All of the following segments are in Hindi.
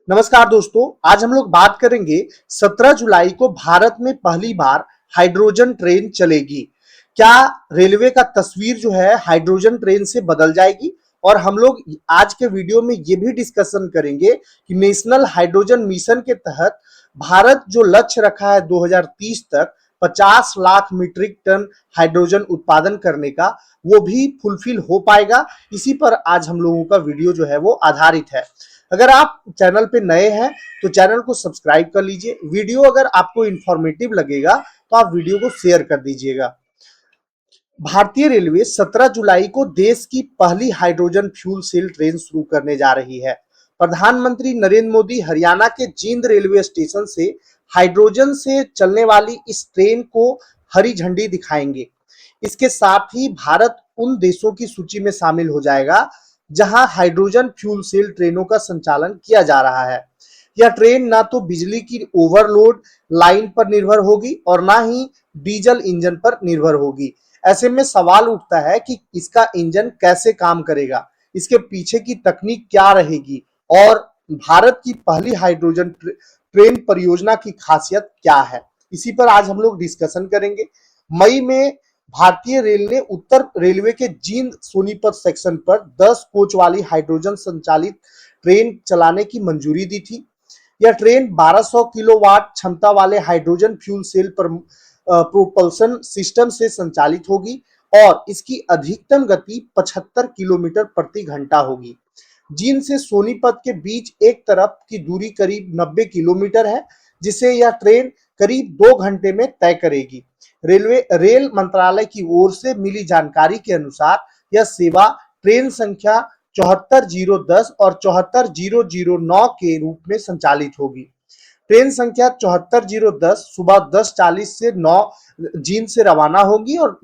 नमस्कार दोस्तों, आज हम लोग बात करेंगे 17 जुलाई को भारत में पहली बार हाइड्रोजन ट्रेन चलेगी। क्या रेलवे का तस्वीर जो है हाइड्रोजन ट्रेन से बदल जाएगी? और हम लोग आज के वीडियो में ये भी डिस्कशन करेंगे कि नेशनल हाइड्रोजन मिशन के तहत भारत जो लक्ष्य रखा है 2030 तक 50 लाख मीट्रिक टन हाइड्रोजन उत्पादन करने का, वो भी फुलफिल हो पाएगा। इसी पर आज हम लोगों का वीडियो जो है वो आधारित है। अगर आप चैनल पे नए हैं तो चैनल को सब्सक्राइब कर लीजिए। वीडियो अगर आपको इंफॉर्मेटिव लगेगा तो आप वीडियो को शेयर कर दीजिएगा। भारतीय रेलवे 17 जुलाई को देश की पहली हाइड्रोजन फ्यूल सेल ट्रेन शुरू करने जा रही है। प्रधानमंत्री नरेंद्र मोदी हरियाणा के जींद रेलवे स्टेशन से हाइड्रोजन से चलने वाली इस ट्रेन को हरी झंडी दिखाएंगे। इसके साथ ही भारत उन देशों की सूची में शामिल हो जाएगा जहां हाइड्रोजन फ्यूल सेल ट्रेनों का संचालन किया जा रहा है। यह ट्रेन ना तो बिजली की ओवरलोड लाइन पर निर्भर होगी और ना ही डीजल इंजन पर निर्भर होगी। ऐसे में सवाल उठता है कि इसका इंजन कैसे काम करेगा, इसके पीछे की तकनीक क्या रहेगी और भारत की पहली हाइड्रोजन ट्रेन परियोजना की खासियत क्या है, इसी पर आज हम लोग डिस्कशन करेंगे। मई में भारतीय रेल ने उत्तर रेलवे के जींद सोनीपत सेक्शन पर 10 कोच वाली हाइड्रोजन संचालित ट्रेन चलाने की मंजूरी दी थी। यह ट्रेन 1200 किलोवाट क्षमता वाले हाइड्रोजन फ्यूल सेल पर प्रोपल्सन सिस्टम से संचालित होगी और इसकी अधिकतम गति 75 किलोमीटर प्रति घंटा होगी। जींद से सोनीपत के बीच एक तरफ की दूरी करीब 90 किलोमीटर है, जिसे यह ट्रेन करीब 2 घंटे में तय करेगी। रेल मंत्रालय की ओर से मिली जानकारी के अनुसार यह सेवा ट्रेन संख्या 74010 और 74009 के रूप में संचालित होगी। ट्रेन संख्या 74010 सुबह 10:40 से 9 जींद से रवाना होगी और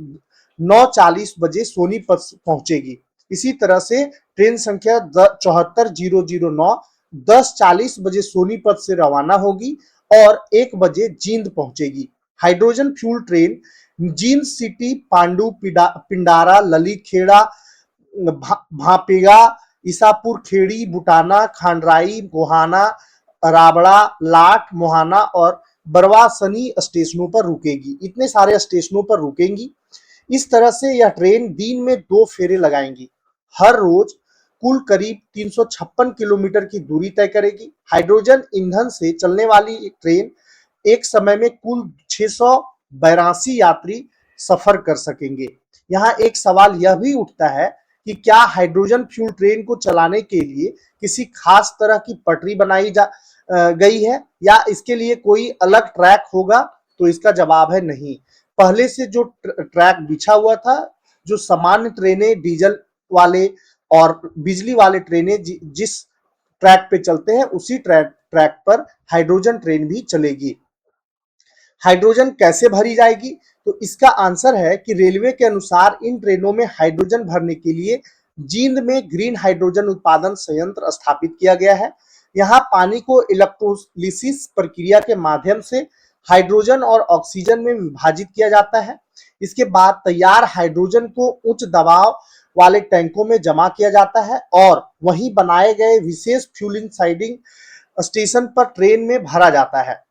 9:40 बजे सोनीपत पहुंचेगी। इसी तरह से ट्रेन संख्या 74009 10:40 बजे सोनीपत से रवाना होगी और 1 बजे जींद पहुंचेगी। Hydrogen fuel train Jind city, Pandu, Pindara, Lalitkheda, Bhapega, Isapur Khedi, Butana, Khandrai, Gohana, Rabra, Lat, Mohana और बरवासनी स्टेशनों पर रुकेगी। इतने सारे स्टेशनों पर रुकेंगी। इस तरह से यह ट्रेन दिन में 2 फेरे लगाएंगी। हर रोज कुल करीब 356 किलोमीटर की दूरी तय करेगी। हाइड्रोजन ईंधन से चलने वाली ट्रेन एक समय में कुल 682 यात्री सफर कर सकेंगे। यहाँ एक सवाल यह भी उठता है कि क्या हाइड्रोजन फ्यूल ट्रेन को चलाने के लिए किसी खास तरह की पटरी बनाई गई है या इसके लिए कोई अलग ट्रैक होगा? तो इसका जवाब है नहीं। पहले से जो ट्रैक बिछा हुआ था, जो सामान्य ट्रेनें डीजल वाले और बिजली वाले ट्रेनें जिस ट्रैक पे चलते हैं, उसी ट्रैक पर हाइड्रोजन ट्रेन भी चलेगी। हाइड्रोजन कैसे भरी जाएगी? तो इसका आंसर है कि रेलवे के अनुसार इन ट्रेनों में हाइड्रोजन भरने के लिए जींद में ग्रीन हाइड्रोजन उत्पादन संयंत्र स्थापित किया गया है। यहाँ पानी को इलेक्ट्रोलिसिस प्रक्रिया के माध्यम से हाइड्रोजन और ऑक्सीजन में विभाजित किया जाता है। इसके बाद तैयार हाइड्रोजन को उच्च दबाव वाले टैंकों में जमा किया जाता है और वहीं बनाए गए विशेष फ्यूलिंग साइडिंग स्टेशन पर ट्रेन में भरा जाता है।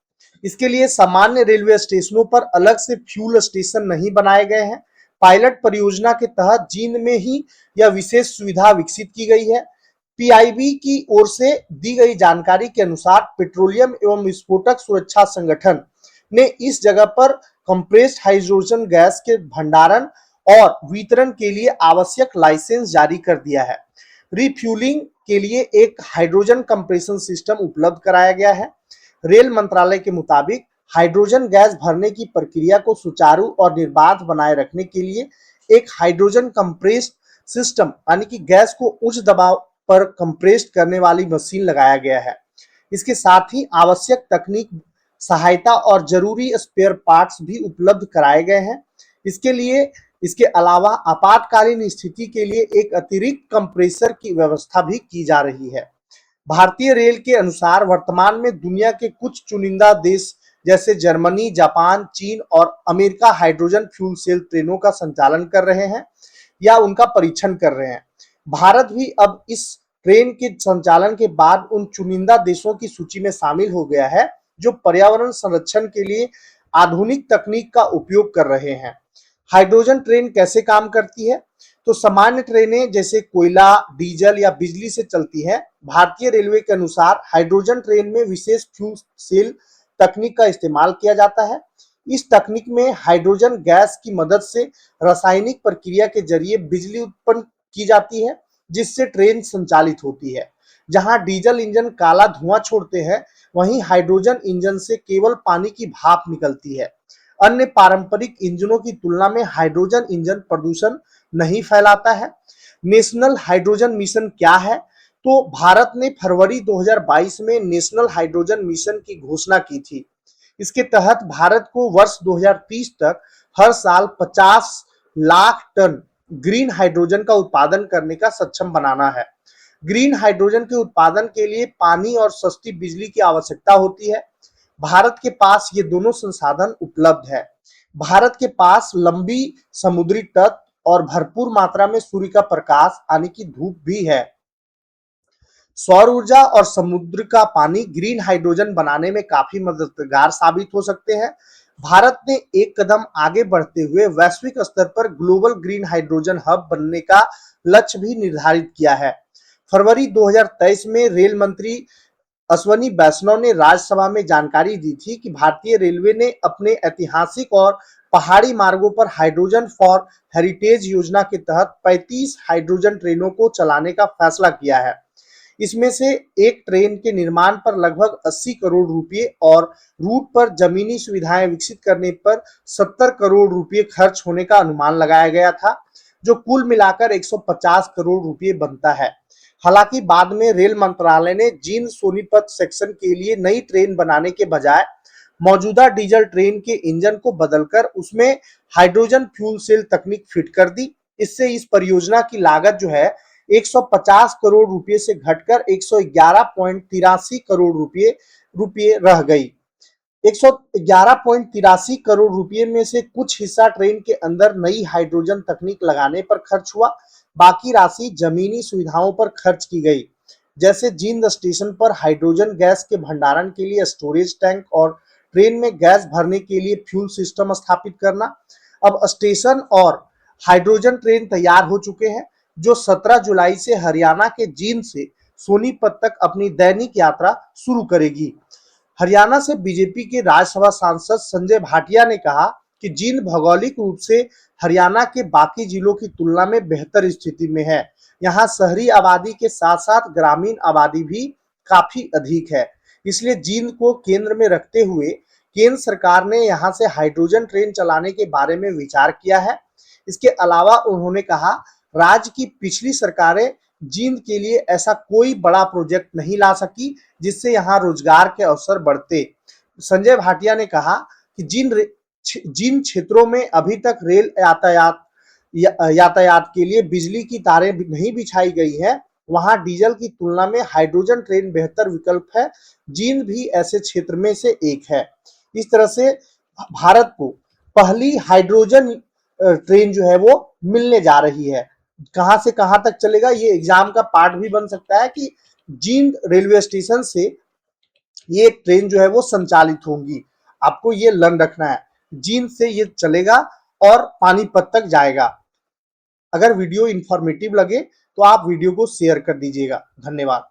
इसके लिए सामान्य रेलवे स्टेशनों पर अलग से फ्यूल स्टेशन नहीं बनाए गए हैं। पायलट परियोजना के तहत जींद में ही यह विशेष सुविधा विकसित की गई है। पीआईबी की ओर से दी गई जानकारी के अनुसार पेट्रोलियम एवं विस्फोटक सुरक्षा संगठन ने इस जगह पर कंप्रेस्ड हाइड्रोजन गैस के भंडारण और वितरण के लिए आवश्यक लाइसेंस जारी कर दिया है। रिफ्यूलिंग के लिए एक हाइड्रोजन कंप्रेशन सिस्टम उपलब्ध कराया गया है। रेल मंत्रालय के मुताबिक हाइड्रोजन गैस भरने की प्रक्रिया को सुचारू और निर्बाध बनाए रखने के लिए एक हाइड्रोजन कंप्रेस्ड सिस्टम यानी कि गैस को उच्च दबाव पर कंप्रेस्ड करने वाली मशीन लगाया गया है। इसके साथ ही आवश्यक तकनीक सहायता और जरूरी स्पेयर पार्ट्स भी उपलब्ध कराए गए हैं। इसके अलावा आपातकालीन स्थिति के लिए एक अतिरिक्त कंप्रेसर की व्यवस्था भी की जा रही है। भारतीय रेल के अनुसार वर्तमान में दुनिया के कुछ चुनिंदा देश जैसे जर्मनी, जापान, चीन और अमेरिका हाइड्रोजन फ्यूल सेल ट्रेनों का संचालन कर रहे हैं या उनका परीक्षण कर रहे हैं। भारत भी अब इस ट्रेन के संचालन के बाद उन चुनिंदा देशों की सूची में शामिल हो गया है जो पर्यावरण संरक्षण के लिए आधुनिक तकनीक का उपयोग कर रहे हैं। हाइड्रोजन ट्रेन कैसे काम करती है? तो सामान्य ट्रेनें जैसे कोयला, डीजल या बिजली से चलती हैं। भारतीय रेलवे के अनुसार हाइड्रोजन ट्रेन में विशेष फ्यूल सेल तकनीक का इस्तेमाल किया जाता है। इस तकनीक में हाइड्रोजन गैस की मदद से रासायनिक प्रक्रिया के जरिए बिजली उत्पन्न की जाती है, जिससे ट्रेन संचालित होती है। जहां डीजल इंजन काला धुआं छोड़ते हैं, वहीं हाइड्रोजन इंजन से केवल पानी की भाप निकलती है। अन्य पारंपरिक इंजनों की तुलना में हाइड्रोजन इंजन प्रदूषण नहीं फैलाता है। नेशनल हाइड्रोजन मिशन क्या है? तो भारत ने फरवरी 2022 में नेशनल हाइड्रोजन मिशन की घोषणा की थी। इसके तहत भारत को वर्ष 2030 तक हर साल 50 लाख टन ग्रीन हाइड्रोजन का उत्पादन करने का सक्षम बनाना है। ग्रीन हाइड्रोजन के उत्पादन के लिए पानी और सस्ती बिजली की आवश्यकता होती है। भारत के पास ये दोनों संसाधन उपलब्ध है। भारत के पास लंबी समुद्री तट और भरपूर मात्रा में सूर्य का प्रकाश यानी कि धूप भी है। सौर ऊर्जा और समुद्र का पानी ग्रीन हाइड्रोजन बनाने में काफी मददगार साबित हो सकते हैं। भारत ने एक कदम आगे बढ़ते हुए वैश्विक स्तर पर ग्लोबल ग्रीन हाइड्रोजन हब बनने का लक्ष्य भी निर्धारित किया है। फरवरी 2023 में रेल मंत्री अश्वनी वैष्णव ने राज्यसभा में जानकारी दी थी कि भारतीय रेलवे ने अपने ऐतिहासिक और पहाड़ी मार्गों पर हाइड्रोजन फॉर हेरिटेज योजना के तहत 35 हाइड्रोजन ट्रेनों को चलाने का फैसला किया है। इसमें से एक ट्रेन के निर्माण पर लगभग 80 करोड़ रुपए और रूट पर जमीनी सुविधाएं विकसित करने पर 70 करोड़ रुपए खर्च होने का अनुमान लगाया गया था, जो कुल मिलाकर 150 करोड़ रुपए बनता है। हालांकि बाद में रेल मंत्रालय ने जींद सोनीपत सेक्शन के लिए नई ट्रेन बनाने के बजाय मौजूदा डीजल ट्रेन के इंजन को बदलकर उसमें हाइड्रोजन फ्यूल सेल तकनीक फिट कर दी। इससे इस परियोजना की लागत जो है 150 करोड़ रुपए से घटकर 111.83 करोड़ रुपए रह गई। 111.83 करोड़ रुपए में से कुछ हिस्सा ट्रेन के अंदर नई हाइड्रोजन तकनीक लगाने पर खर्च हुआ, बाकी राशि जमीनी सुविधाओं पर खर्च की गई, जैसे जींद स्टेशन पर हाइड्रोजन गैस के भंडारण के लिए स्टोरेज टैंक और ट्रेन में गैस भरने के लिए फ्यूल सिस्टम स्थापित करना। अब स्टेशन और हाइड्रोजन ट्रेन तैयार हो चुके हैं, जो 17 जुलाई से हरियाणा के जींद से सोनीपत तक अपनी दैनिक यात्रा शुरू करेगी। हरियाणा से बीजेपी के राज्यसभा सांसद संजय भाटिया ने कहा कि जींद भौगोलिक रूप से हरियाणा के बाकी जिलों की तुलना में बेहतर स्थिति में है। यहाँ शहरी आबादी के साथ साथ ग्रामीण आबादी भी काफी अधिक है, इसलिए जींद को केंद्र में रखते हुए केंद्र सरकार ने यहाँ से हाइड्रोजन ट्रेन चलाने के बारे में विचार किया है। इसके अलावा उन्होंने कहा, राज्य की पिछली सरकारें जींद के लिए ऐसा कोई बड़ा प्रोजेक्ट नहीं ला सकी जिससे यहाँ रोजगार के अवसर बढ़ते। संजय भाटिया ने कहा कि जिन क्षेत्रों में अभी तक रेल यातायात के लिए बिजली की तारें नहीं बिछाई गई है, वहां डीजल की तुलना में हाइड्रोजन ट्रेन बेहतर विकल्प है। जींद भी ऐसे क्षेत्र में से एक है। इस तरह से भारत को पहली हाइड्रोजन ट्रेन जो है वो मिलने जा रही है। कहां से कहां तक चलेगा, ये एग्जाम का पार्ट भी बन सकता है कि जींद रेलवे स्टेशन से ये ट्रेन जो है वो संचालित होंगी। आपको ये लर्न रखना है, जींद से ये चलेगा और पानीपत तक जाएगा। अगर वीडियो इंफॉर्मेटिव लगे तो आप वीडियो को शेयर कर दीजिएगा। धन्यवाद।